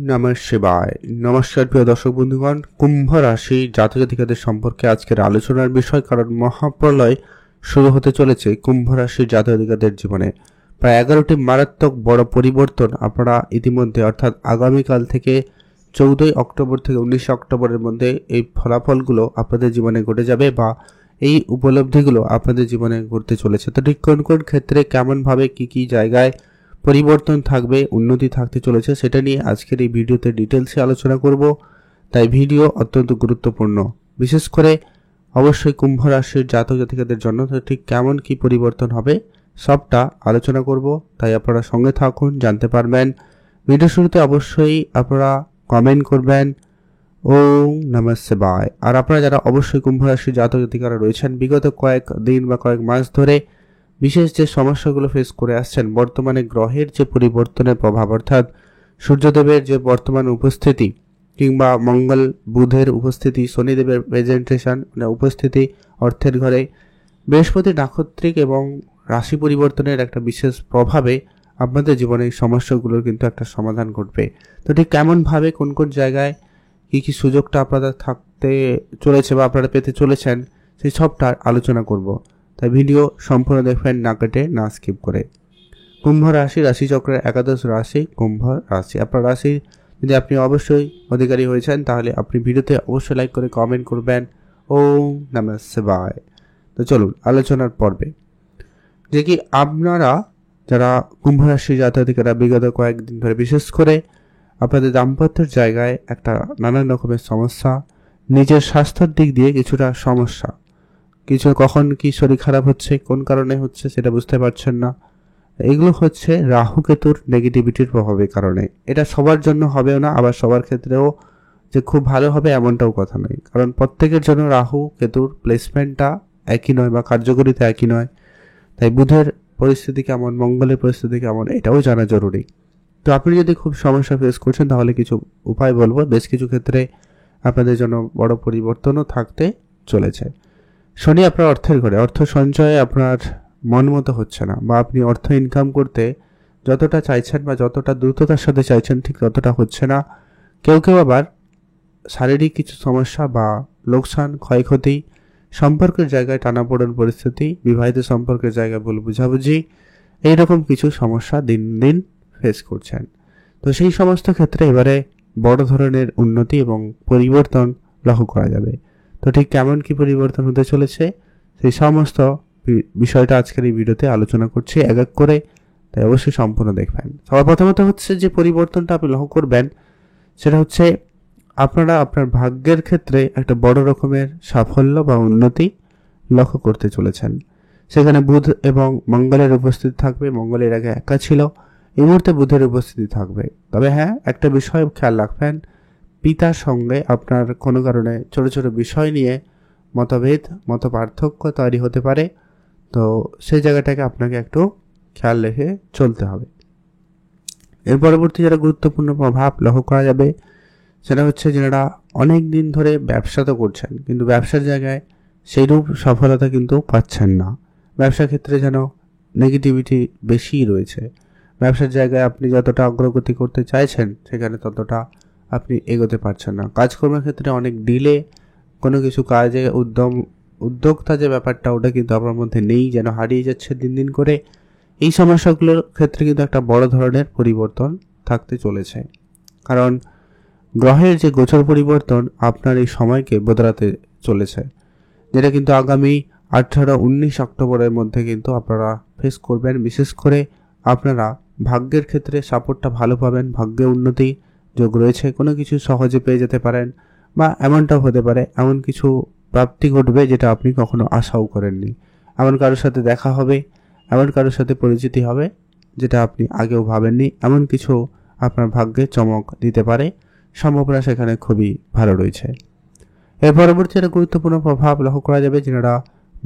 নমঃ শিবায়। নমস্কার প্রিয় দর্শক বন্ধুগণ, কুম্ভ রাশি জাতক জাতিকাদের সম্পর্কে আজকের আলোচনার বিষয়, কারণ মহাপ্রলয় শুরু হতে চলেছে কুম্ভ রাশির জাতক জাতিকাদের জীবনে। প্রায় 11টি মারাত্মক বড় পরিবর্তন আপনারা ইতিমধ্যে, অর্থাৎ আগামীকাল থেকে 14ই অক্টোবর থেকে 19 অক্টোবরের মধ্যে এই ফলাফলগুলো আপনাদের জীবনে ঘটে যাবে বা এই উপলব্ধিগুলো আপনাদের জীবনে ঘটতে চলেছে। তো ঠিক কোন কোন ক্ষেত্রে কেমনভাবে কি জায়গায় পরিবর্তন থাকবে, উন্নতি থাকতে চলেছে, সেটা নিয়ে আজকের এই ভিডিওতে ডিটেলসে আলোচনা করব। তাই ভিডিও অত্যন্ত গুরুত্বপূর্ণ, বিশেষ করে অবশ্যই কুম্ভ রাশির জাতক জাতিকাদের জন্য। তো ঠিক কেমন কি পরিবর্তন হবে সবটা আলোচনা করব, তাই আপনারা সঙ্গে থাকুন, জানতে পারবেন। ভিডিও শুরুতে অবশ্যই আপনারা কমেন্ট করবেন ওম নমঃ শিবায়। আর আপনারা যারা অবশ্যই কুম্ভ রাশির জাতক জাতিকারা রয়েছেন, বিগত কয়েক দিন বা কয়েক মাস ধরে বিশেষ যে সমস্যাগুলো ফেস করে আসছেন, বর্তমানে গ্রহের যে পরিবর্তনের প্রভাব, অর্থাৎ সূর্যদেবের যে বর্তমান উপস্থিতি কিংবা মঙ্গল বুধের উপস্থিতি, শনিদেবের প্রেজেন্টেশন মানে উপস্থিতি অর্থের ঘরে, বৃহস্পতি নাক্ষত্রিক এবং রাশি পরিবর্তনের একটা বিশেষ প্রভাবে আপনাদের জীবনে এই সমস্যাগুলোর কিন্তু একটা সমাধান ঘটবে। তো ঠিক কেমনভাবে কোন কোন জায়গায় কি সুযোগটা আপনাদের থাকতে চলেছে বা আপনারা পেতে চলেছেন, সেই সবটা আলোচনা করব। তাই ভিডিও সম্পূর্ণ দেখবেন, না কেটে না স্কিপ করে। কুম্ভ রাশি, রাশিচক্রের একাদশ রাশি কুম্ভ রাশি। আপনার রাশি যদি আপনি অবশ্যই অধিকারী হয়েছেন, তাহলে আপনি ভিডিওতে অবশ্যই লাইক করে কমেন্ট করবেন ওম নমঃ শিবায়। তো চলুন আলোচনার পর্বে। যে কি আপনারা যারা কুম্ভ রাশি জাতকেরা বিগত কয়েকদিন ধরে বিশেষ করে আপনাদের দাম্পত্যের জায়গায় একটা নানান রকমের সমস্যা, নিজের স্বাস্থ্যের দিক দিয়ে কিছুটা সমস্যা, কিছু কখন কি শরীর খারাপ হচ্ছে, কোন কারণে হচ্ছে সেটা বুঝতে পারছেন না, এগুলো হচ্ছে রাহু কেতুর নেগেটিভিটির প্রভাবের কারণে। এটা সবার জন্য হবেও না, আবার সবার ক্ষেত্রেও যে খুব ভালো হবে এমনটাও কথা নয়, কারণ প্রত্যেকের জন্য রাহু কেতুর প্লেসমেন্টটা একই নয় বা কার্যকরিতা একই নয়। তাই বুধের পরিস্থিতি কেমন, মঙ্গলের পরিস্থিতি কেমন, এটাও জানা জরুরি। তো আপনি যদি খুব সমস্যা ফেস করছেন, তাহলে কিছু উপায় বলবো। বেশ কিছু ক্ষেত্রে আপনাদের জন্য বড় পরিবর্তনও থাকতে চলেছে। শনি আপনার অর্থের ঘরে, অর্থ সঞ্চয়ে আপনার মন মতো হচ্ছে না, বা আপনি অর্থ ইনকাম করতে যতটা চাইছেন বা যতটা দ্রুততার সাথে চাইছেন ঠিক ততটা হচ্ছে না। কেউ কেউ আবার শারীরিক কিছু সমস্যা বা লোকসান, ক্ষয়ক্ষতি, সম্পর্কের জায়গায় টানাপোড়েন পরিস্থিতি, বিবাহিত সম্পর্কের জায়গায় ভুল বুঝাবুঝি, এইরকম কিছু সমস্যা দিন দিন ফেস করছেন। তো সেই সমস্ত ক্ষেত্রে এবারে বড় ধরনের উন্নতি এবং পরিবর্তন লক্ষ্য করা যাবে। তো ঠিক কেমন কি পরিবর্তন হতে চলেছে সেই সমস্ত বিষয়টা আজকের এই ভিডিওতে আলোচনা করছি এক এক করে, তাই অবশ্যই সম্পূর্ণ দেখবেন। সবার প্রথমত হচ্ছে যে পরিবর্তনটা আপনি লক্ষ্য করবেন, সেটা হচ্ছে আপনারা আপনার ভাগ্যের ক্ষেত্রে একটা বড় রকমের সাফল্য বা উন্নতি লক্ষ্য করতে চলেছেন। সেখানে বুধ এবং মঙ্গলের উপস্থিতি থাকবে। মঙ্গলের আগে একা ছিল, এই মুহূর্তে বুধের উপস্থিতি থাকবে। তবে হ্যাঁ, একটা বিষয় খেয়াল রাখবেন, পিতার সঙ্গে আপনার কোনো কারণে ছোট ছোট বিষয় নিয়ে মতভেদ, মত পার্থক্য তৈরি হতে পারে। তো সেই জায়গাটাকে আপনাকে একটু খেয়াল রেখে চলতে হবে। এর পরবর্তী যারা গুরুত্বপূর্ণ প্রভাব লক্ষ্য করা যাবে, সেটা হচ্ছে যারা অনেক দিন ধরে ব্যবসা তো করছেন, কিন্তু ব্যবসার জায়গায় সেইরূপ সফলতা কিন্তু পাচ্ছেন না। ব্যবসার ক্ষেত্রে যেন নেগেটিভিটি বেশিই রয়েছে। ব্যবসার জায়গায় আপনি যতটা অগ্রগতি করতে চাইছেন, সেখানে ততটা আপনি এগোতে পারছেন না। কাজকর্মের ক্ষেত্রে অনেক ডিলে, কোনো কিছু কাজে উদ্যোক্তা যে ব্যাপারটা, ওটা কিন্তু আপনার মধ্যে নেই, যেন হারিয়ে যাচ্ছে দিন দিন করে। এই সমস্যাগুলোর ক্ষেত্রে কিন্তু একটা বড় ধরনের পরিবর্তন থাকতে চলেছে, কারণ গ্রহের যে গোচর পরিবর্তন আপনার এই সময়কে বদলাতে চলেছে, যেটা কিন্তু আগামী 18-19 অক্টোবরের মধ্যে কিন্তু আপনারা ফেস করবেন। বিশেষ করে আপনারা ভাগ্যের ক্ষেত্রে সাপোর্টটা ভালো পাবেন, ভাগ্যে উন্নতি যোগ রয়েছে, কোনো কিছু সহজে পেয়ে যেতে পারেন, বা এমনটাও হতে পারে এমন কিছু প্রাপ্তি ঘটবে যেটা আপনি কখনো আশাও করেননি। এমন কারোর সাথে দেখা হবে, এমন কারোর সাথে পরিচিতি হবে যেটা আপনি আগেও ভাবেননি। এমন কিছু আপনার ভাগ্যে চমক দিতে পারে, সম্ভাবনা সেখানে খুবই ভালো রয়েছে। এর পরবর্তী একটা গুরুত্বপূর্ণ প্রভাব লক্ষ্য করা যাবে, যারা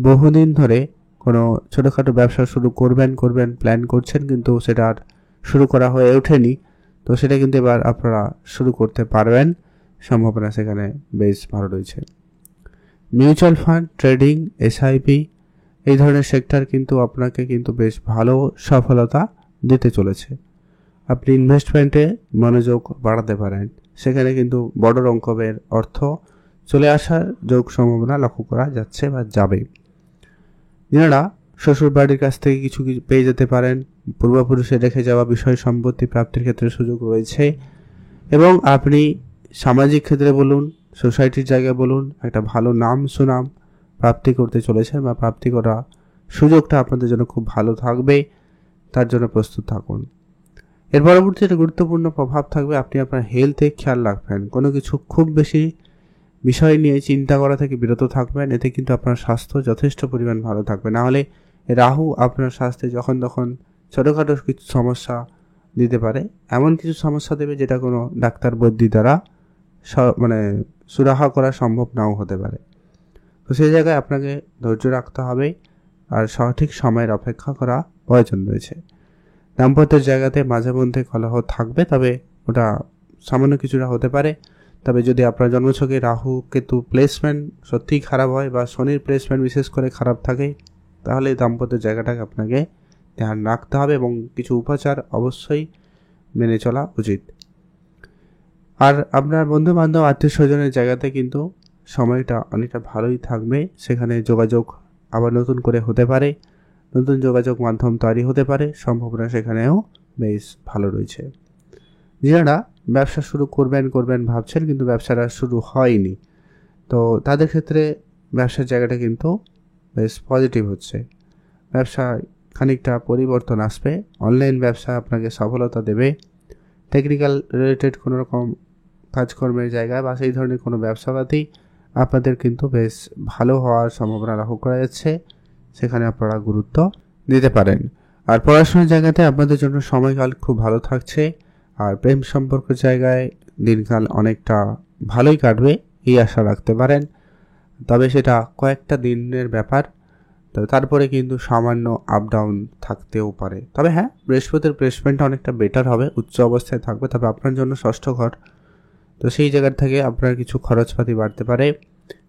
বহুদিন ধরে কোনো ছোটোখাটো ব্যবসা শুরু করবেন প্ল্যান করছেন, কিন্তু সেটা আর শুরু করা হয়ে ওঠেনি। তো সেটা কিন্তু এবার আপনারা শুরু করতে পারবেন, সম্ভাবনা সেখানে বেশ ভালো রয়েছে। মিউচুয়াল ফান্ড, ট্রেডিং, এসআইপি এই ধরনের সেক্টর কিন্তু আপনাকে কিন্তু বেশ ভালো সফলতা দিতে চলেছে। আপনি ইনভেস্টমেন্টে মনোযোগ বাড়াতে পারেন। সেখানে কিন্তু বড় রকমের অর্থ চলে আসার যোগ সম্ভাবনা লক্ষ্য করা যাচ্ছে বা যাবে। যারা শ্বশুর বাড়ির কাছ থেকে কিছু পেয়ে যেতে পারেন, পূর্বপুরুষে রেখে যাওয়া বিষয় সম্পত্তি প্রাপ্তির ক্ষেত্রে সুযোগ রয়েছে এবং আপনি সামাজিক ক্ষেত্রে বলুন, সোসাইটির জায়গায় বলুন, একটা ভালো নাম সুনাম প্রাপ্তি করতে চলেছেন বা প্রাপ্তি করা সুযোগটা আপনাদের জন্য খুব ভালো থাকবে, তার জন্য প্রস্তুত থাকুন। এর পরবর্তী একটা গুরুত্বপূর্ণ প্রভাব থাকবে, আপনি আপনার হেলথে খেয়াল রাখবেন, কোনো কিছু খুব বেশি বিষয় নিয়ে চিন্তা করা থেকে বিরত থাকবেন। এতে কিন্তু আপনার স্বাস্থ্য যথেষ্ট পরিমাণ ভালো থাকবে। না হলে রাহু আপনার স্বাস্থ্যে যখন তখন ছোটোখাটো কিছু সমস্যা দিতে পারে, এমন কিছু সমস্যা দেবে যেটা কোনো ডাক্তার বৈদ্য দ্বারা সুরাহা করা সম্ভব নাও হতে পারে। তো সেই জায়গায় আপনাকে ধৈর্য রাখতে হবে আর সঠিক সময়ের অপেক্ষা করা প্রয়োজন রয়েছে। দাম্পত্যের জায়গাতে মাঝে মধ্যে কলহ থাকবে, তবে ওটা সামান্য কিছুটা হতে পারে। তবে যদি আপনার জন্মছকে রাহু কেতু প্লেসমেন্ট সত্যিই খারাপ হয় বা শনির প্লেসমেন্ট বিশেষ করে খারাপ থাকে, তাহলে দাম্পত্যের জায়গাটাকে আপনাকে ধ্যান রাখতে হবে এবং কিছু উপাচার অবশ্যই মেনে চলা উচিত। আর আপনার বন্ধু বান্ধব আত্মীয় স্বজনের জায়গাতে কিন্তু সময়টা অনেকটা ভালোই থাকবে। সেখানে যোগাযোগ আবার নতুন করে হতে পারে, নতুন যোগাযোগ মাধ্যম তৈরি হতে পারে, সম্ভাবনা সেখানেও বেশ ভালো রয়েছে। যারা ব্যবসা শুরু করবেন ভাবছেন কিন্তু ব্যবসাটা শুরু হয়নি, তো তাদের ক্ষেত্রে ব্যবসার জায়গাটা কিন্তু বেশ পজিটিভ হচ্ছে। ব্যবসায় খানিকটা পরিবর্তন আসবে, অনলাইন ব্যবসা আপনাকে সফলতা দেবে। টেকনিক্যাল রিলেটেড কোনো রকম কাজকর্মের জায়গায় বা সেই ধরনের কোনো ব্যবসাপাতি আপনাদের কিন্তু বেশ ভালো হওয়ার সম্ভাবনা লক্ষ্য করা যাচ্ছে, সেখানে আপনারা গুরুত্ব দিতে পারেন। আর পড়াশোনার জায়গাতে আপনাদের জন্য সময়কাল খুব ভালো থাকছে। আর প্রেম সম্পর্কের জায়গায় দিনকাল অনেকটা ভালোই কাটবে এই আশা রাখতে পারেন, তবে সেটা কয়েকটা দিনের ব্যাপার। তো তারপরে কিন্তু সামান্য আপ ডাউন থাকতেও পারে। তবে হ্যাঁ, বৃহস্পতির প্লেসমেন্টটা অনেকটা বেটার হবে, উচ্চ অবস্থায় থাকবে, তবে আপনার জন্য ষষ্ঠ ঘর, তো সেই জায়গার থেকে আপনার কিছু খরচপাতি বাড়তে পারে,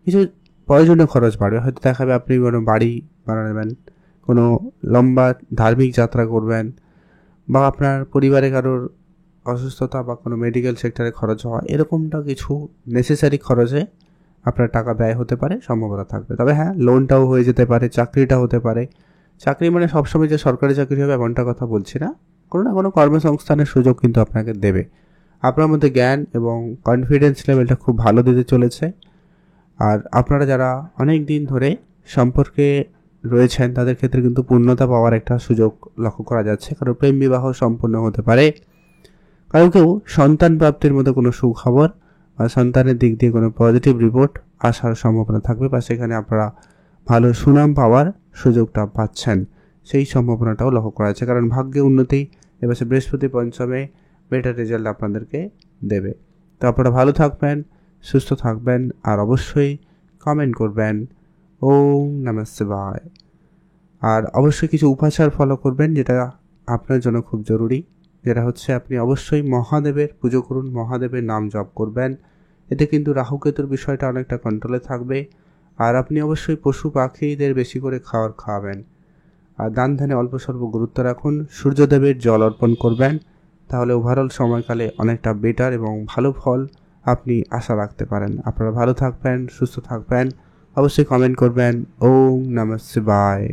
কিছু প্রয়োজনীয় খরচ বাড়বে। হয়তো দেখাবে আপনি কোনো বাড়ি বানাবেন, কোনো লম্বা ধার্মিক যাত্রা করবেন, বা আপনার পরিবারে কারোর অসুস্থতা বা কোনো মেডিকেল সেক্টরে খরচ হওয়া, এরকমটা কিছু নেসেসারি খরচে আপনার টাকা ব্যয় হতে পারে, সম্ভাবনা থাকবে। তবে হ্যাঁ, লোনটাও হয়ে যেতে পারে, চাকরিটা হতে পারে। চাকরি মানে সবসময় যে সরকারি চাকরি হবে এমনটা কথা বলছি না, কোনো না কোনো কর্মসংস্থানের সুযোগ কিন্তু আপনাকে দেবে। আপনার মধ্যে জ্ঞান এবং কনফিডেন্স লেভেলটা খুব ভালো দিতে চলেছে। আর আপনারা যারা অনেক দিন ধরে সম্পর্কে রয়েছেন তাদের ক্ষেত্রে কিন্তু পূর্ণতা পাওয়ার একটা সুযোগ লক্ষ্য করা যাচ্ছে, কারণ প্রেম বিবাহ সম্পূর্ণ হতে পারে, কারণ কেউ সন্তান প্রাপ্তির মতো কোনো সুখবর বা সন্তানের দিক দিয়ে কোনো পজিটিভ রিপোর্ট আসার সম্ভাবনা থাকবে, বা সেখানে আপনারা ভালো সুনাম পাওয়ার সুযোগটা পাচ্ছেন, সেই সম্ভাবনাটাও লক্ষ্য করা যাচ্ছে। কারণ ভাগ্যে উন্নতি এবছর বৃহস্পতি পঞ্চমে বেটার রেজাল্ট আপনাদেরকে দেবে। তো আপনারা ভালো থাকবেন, সুস্থ থাকবেন, আর অবশ্যই কমেন্ট করবেন ওম নমঃ শিবায়। আর অবশ্যই কিছু উপাচার ফলো করবেন যেটা আপনার জন্য খুব জরুরি, যেটা হচ্ছে আপনি অবশ্যই মহাদেবের পুজো করুন, মহাদেবের নাম জপ করবেন। এতে কিন্তু রাহুকেতুর বিষয়টা অনেকটা কন্ট্রোলে থাকবে। আর আপনি অবশ্যই পশু পাখিদের বেশি করে খাওয়াবেন। আর দান ধ্যানে অল্প স্বল্প গুরুত্ব রাখুন, সূর্যদেবের জল অর্পণ করবেন, তাহলে ওভারঅল সময়কালে অনেকটা বেটার এবং ভালো ফল আপনি আশা রাখতে পারেন। আপনারা ভালো থাকবেন, সুস্থ থাকবেন, অবশ্যই কমেন্ট করবেন ওম নমঃ শিবায়।